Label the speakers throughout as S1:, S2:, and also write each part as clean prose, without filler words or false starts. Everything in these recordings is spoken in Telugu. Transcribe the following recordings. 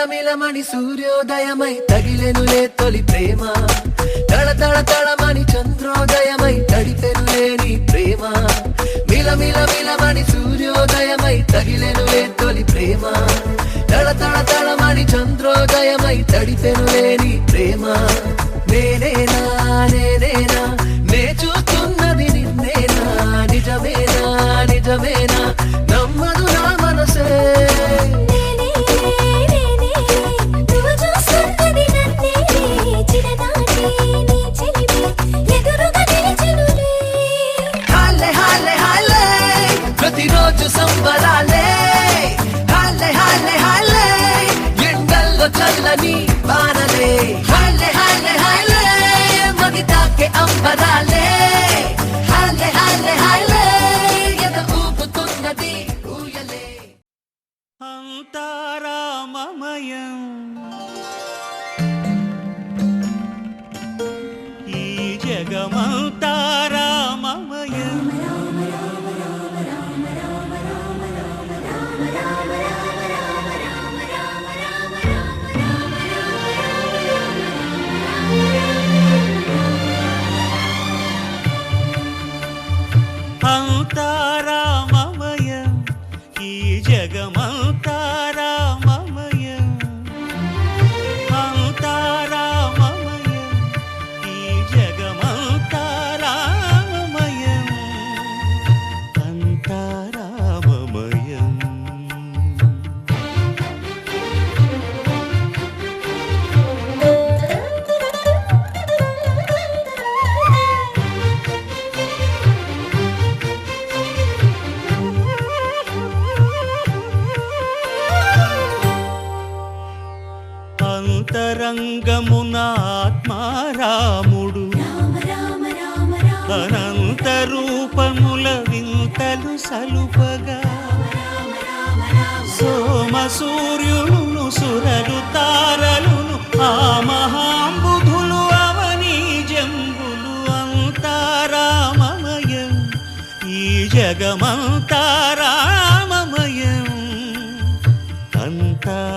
S1: మిలమిలమణి సూర్యోదయమై తగిలెనులే తొలి ప్రేమ తళ తళ తళమణి చంద్రోదయమై తడిపెనులే నీ ప్రేమ మిలమిలమణి సూర్యోదయమై తగిలెనులే తొలి ప్రేమ తళ తళ తళమణి చంద్రోదయమై తడిపెనులే నీ ప్రేమ నేనేనా నేనేనా నే చూస్తున్నది నిన్నేనా నిజమేనా నిజమేనా నమ్మదు నా మనసే ప్రతిరోజు సంబరాలే హాలే హాలే హాలే ఎండల్లో చల్లని వానలే హాలే హాలే హాలే మది తాకే అంబరాలే హాలే హాలే హాలే ఎద ఊపుతున్నది ఊయలే
S2: అంతారామమయం ఈ జగమంతారామమయం అంతారామమయం ఈ జగమంతారామమయం అంతారామమయం ఈ జగమంతారామమయం అంతారామమయం అంతరంగమున ఆత్మారాముడు అనంత రూపముల వింతలు సలుపగా సోమ సూర్యులను సురలు తారలును ఆ మహాంబుధులు అవనీ జంబులు అంతారామమయం ఈ జగమంతారామమయం అంతారామమయం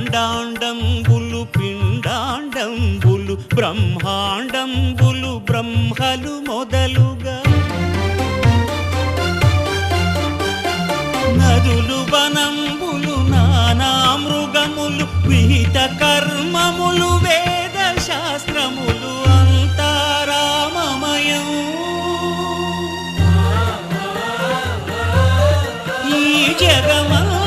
S2: అండాండంబులు పిండాండంబులు బ్రహ్మాండంబులు బ్రహ్మలు మొదలుగా నదులు వనంబులు నానా మృగములు విహిత కర్మములు వేద శాస్త్రములు అంతారామమయం ఈ జగమంతారామమయం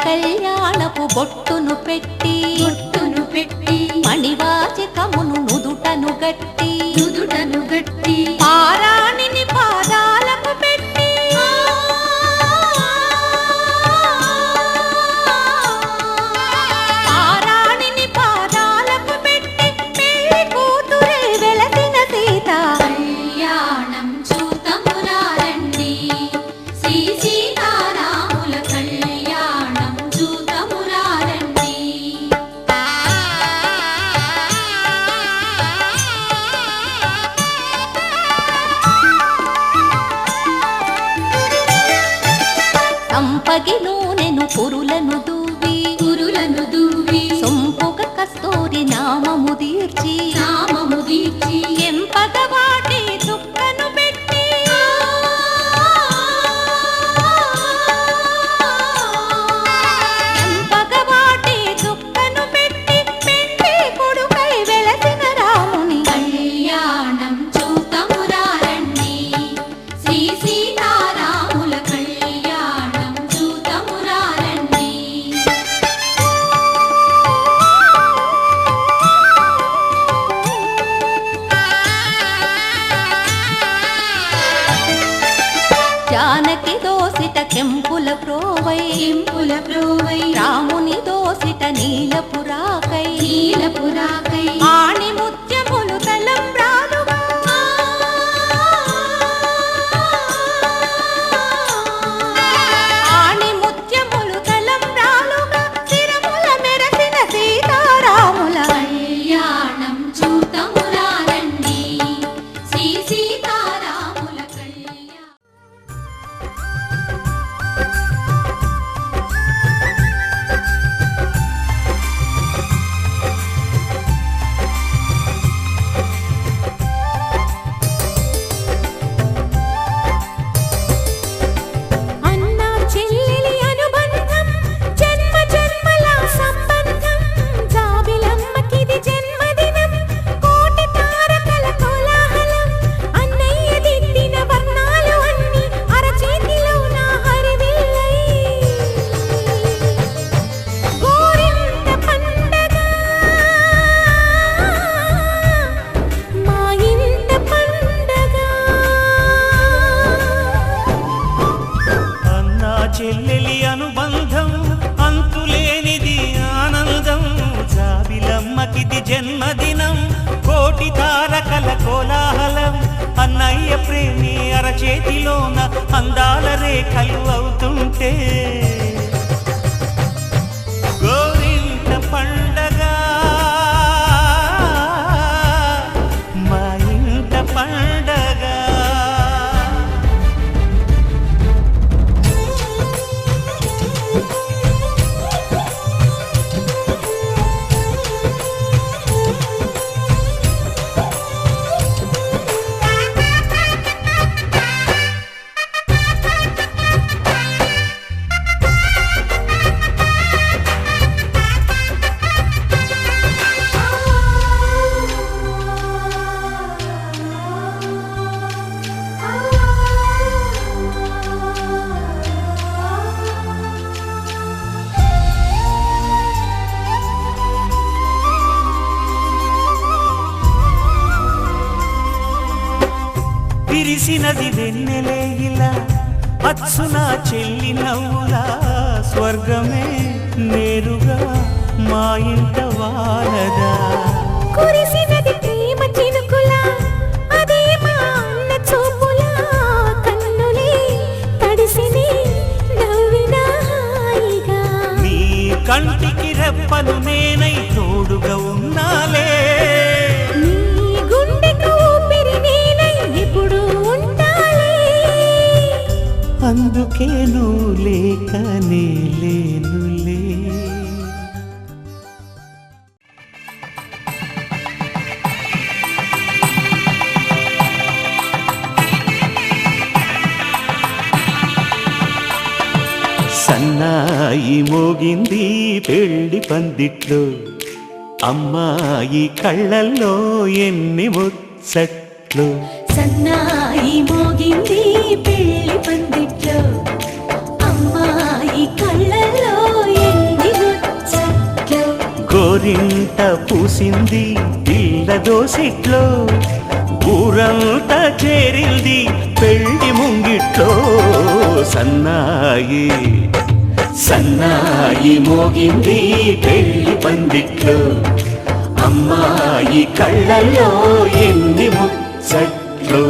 S3: కళ్యాణపు బొట్టును పెట్టి మణివాచకమును నుదుటను గట్టి పారాణిని పాదాలకు పెట్టి పారాణిని పాదాలకు పెట్టి పెళ్లి కూతురే వెలసిన సీత
S4: కళ్యాణం చూతమురారండి శ్రీ సీతారాముల కళ్యాణం చూతమురారండి.
S3: సంపగి నూనెను కురులను దూవి సొంపుగ కస్తూరి నామము దీర్చి ఎంపగ వాటి చుక్కను పెట్టి ఎంపగ వాటి చుక్కను పెట్టి పెండి కొడుకై వెలసిన రాముని
S4: కళ్యాణం చూతమురారండి శ్రీ సీతారాముల కళ్యాణం చూతమురారండి.
S3: జానకి దోసిట కెంపుల ప్రోవై రాముని దోసిట నీలపురాకై ఆణి ముత్యములు తలంబ్రాలుగా ఆణి ముత్యములు తలంబ్రాలుగా శిరముల మెరసిన సీతారాముల
S4: కళ్యాణం చూతమురారండి శ్రీ సీతారాముల కళ్యాణం.
S3: అన్నా చెల్లెలి అనుబంధం జన్మ జన్మల సంబంధం జాబిలమ్మకిది జన్మదినం కోటి తారకల కోలాహలం అన్నయ్య దిద్దిన వర్ణాలు అన్ని అరచేతిలో నా హరివిల్లై గోరింట పండగ మా ఇంట పండగ
S2: అన్నా చెల్లెలి అనుబంధం అంతులేనిది ఆనందం జాబిలమ్మకిది జన్మదినం కోటి తారకల కోలాహలం అన్నయ్య ప్రేమి అరచేతిలోన అందాల రేఖలు అవుతుంటే గోరింట పండగ మా ఇంట పండగ. విరిసినది వెన్నెలే ఇలా అచ్చున చెల్లి నవ్వులా స్వర్గమే నేరుగా మా ఇంట వాలదా
S3: కురిసినది ప్రేమ చినుకులా అదే మా అన్న చూపులా కన్నులే తడిసిని నవ్విన హాయిగా
S2: నీ కంటికి రెప్పలు నేనై తోడుగా ఉన్నాలే
S3: నీ గుండెకు ఊపిరి నేనై ఎప్పుడు ఉంటాలే
S2: అందుకే నువ్వు లేకనే లేనులే. సన్నాయి మోగింది పెళ్లి పందిట్లో అమ్మాయి కళ్ళల్లో ఎన్ని ముచ్చట్లు
S3: సన్నాయి మోగింది పెళ్లి పందిట్లో అమ్మాయి కళ్ళల్లో ఎన్ని ముచ్చట్లు
S2: గోరింట పూసింది పిల్ల దోసిట్లో ఊరంతా చేరింది పెళ్లి ముంగిట్లో సన్నాయి సన్నాయి మోగింది పెళ్లి పందిట్లో అమ్మాయి కళ్ళల్లో ఎన్ని ముచ్చట్లు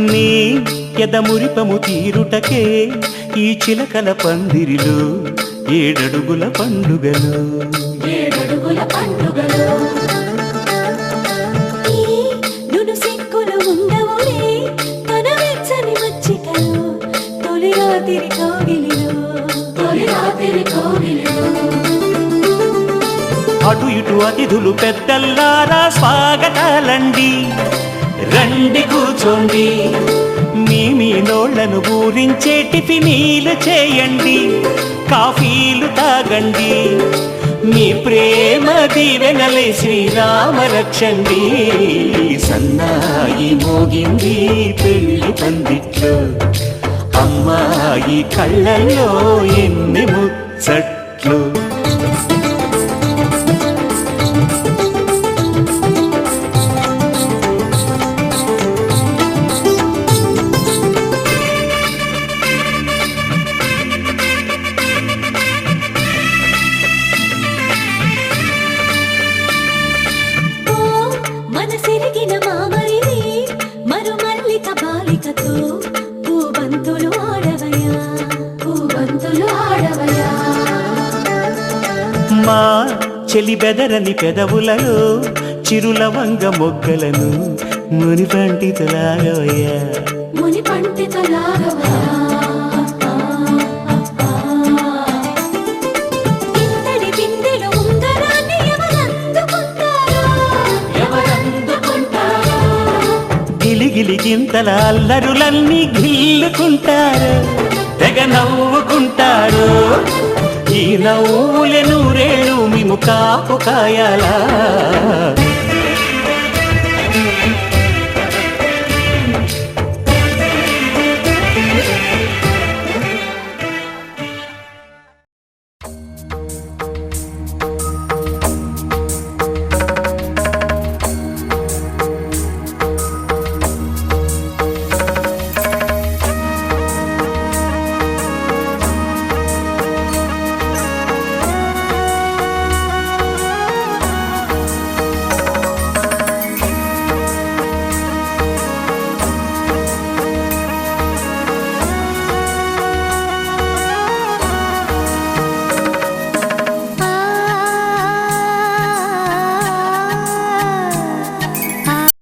S2: నీ ఎదమురిపము తీరుటకే ఈ చిలకల పందిరిలో ఏడడుగుల పండుగలు
S4: ఏడడుగుల పండుగలు ఈ నును సిక్కులు ఉండవులే తన వెచ్చని మచ్చికలు తొలి రాత్రి కోగిలిలో
S2: అటు ఇటు అతిథులు పెద్దల్లారా స్వాగతాలండి రండి కూర్చోండి మీ నోళ్లను ఊరించే టిఫినీలు చేయండి కాఫీలు తాగండి మీ ప్రేమ దీవెనలే శ్రీరామ రక్షండి సన్నాయి మోగింది పెళ్లి పందిట్లో అమ్మాయి కళ్ళల్లో ఎన్ని ముచ్చట్లు
S4: మనసిరిగిన మామరిది మరుమల్లిక బాలికతో పూబంతులు ఆడవయా
S2: మా చెలి బెదరని పెదవులలో చిరులవంగ మొగ్గలను మునిపంటితలాగవయ్యా
S4: ఇంతటి బిందెలు ఉంగరాన్ని
S2: గిలిగిలి గింతల అల్లరులన్నీ గిల్లుకుంటారు తెగ నవ్వుకుంటారు ఈ నవ్వులే నూరేళ్ళు మేము కాపు కాయాలా